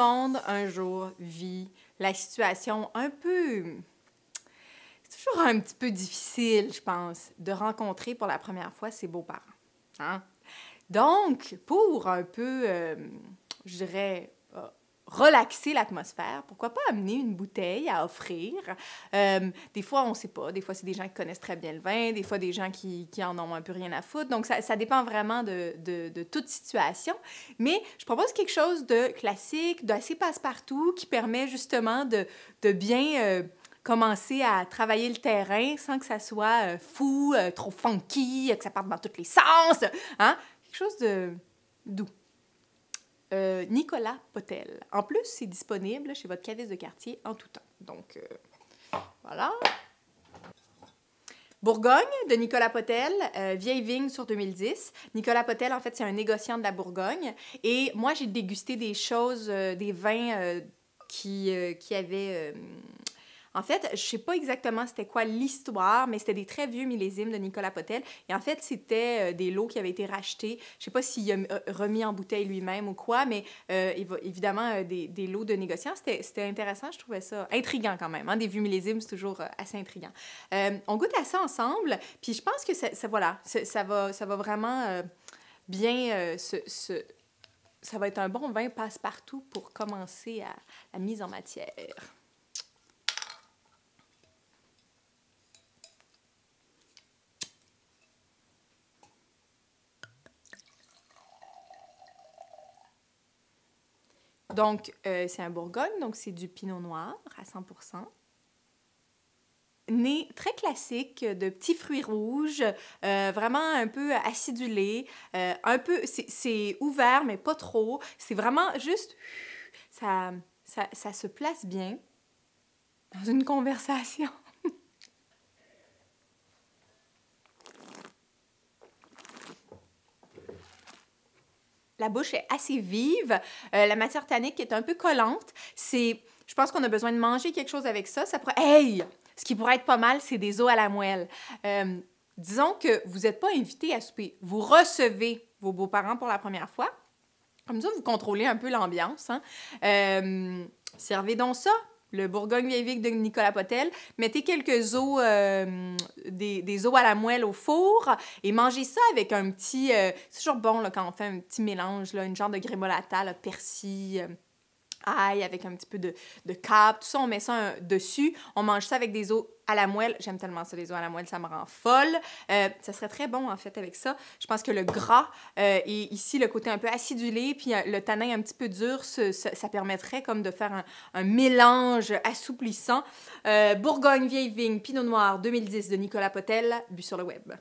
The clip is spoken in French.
monde, un jour, vit la situation un peu... C'est toujours un petit peu difficile, je pense, de rencontrer pour la première fois ses beaux-parents. Hein? Donc, pour un peu, je dirais, relaxer l'atmosphère, pourquoi pas amener une bouteille à offrir? Des fois, on ne sait pas. Des fois, c'est des gens qui connaissent très bien le vin. Des fois, des gens qui en ont un peu rien à foutre. Donc, ça dépend vraiment de toute situation. Mais je propose quelque chose de classique, d'assez passe-partout, qui permet justement de bien commencer à travailler le terrain sans que ça soit fou, trop funky, que ça parte dans tous les sens. Hein? Quelque chose de doux. Nicolas Potel. En plus, c'est disponible chez votre caviste de quartier en tout temps. Donc, voilà. Bourgogne de Nicolas Potel, vieille vigne sur 2010. Nicolas Potel, en fait, c'est un négociant de la Bourgogne. Et moi, j'ai dégusté des choses, des vins qui avaient... En fait, je sais pas exactement c'était quoi l'histoire, mais c'était des très vieux millésimes de Nicolas Potel. Et en fait, c'était des lots qui avaient été rachetés. Je sais pas s'il a remis en bouteille lui-même ou quoi, mais évidemment, des lots de négociants. C'était intéressant, je trouvais ça intriguant quand même. Hein? Des vieux millésimes, c'est toujours assez intriguant. On goûte à ça ensemble, puis je pense que ça va vraiment bien ça va être un bon vin passe-partout pour commencer à la mise en matière. Donc, c'est un Bourgogne, donc c'est du pinot noir à 100%. Nez très classique, de petits fruits rouges, vraiment un peu acidulé, un peu, c'est ouvert, mais pas trop. C'est vraiment juste, ça se place bien dans une conversation. La bouche est assez vive, la matière tannique est un peu collante. Je pense qu'on a besoin de manger quelque chose avec ça. Hey! Ce qui pourrait être pas mal, c'est des os à la moelle. Disons que vous n'êtes pas invité à souper. Vous recevez vos beaux-parents pour la première fois. Comme ça, vous contrôlez un peu l'ambiance. Hein? Servez donc ça. Le Bourgogne vieille vigne de Nicolas Potel. Mettez quelques os, des os à la moelle au four et mangez ça avec un petit... c'est toujours bon là, quand on fait un petit mélange, là, une genre de grémolata, là, persil, ail avec un petit peu de cap. Tout ça, on met ça dessus. On mange ça avec des os à la moelle. J'aime tellement ça, les os à la moelle, ça me rend folle. Ça serait très bon, en fait, avec ça. Je pense que le gras et ici, le côté un peu acidulé, puis le tanin un petit peu dur, ça permettrait comme de faire un mélange assouplissant. Bourgogne vieille vigne, Pinot Noir 2010 de Nicolas Potel, bu sur le web.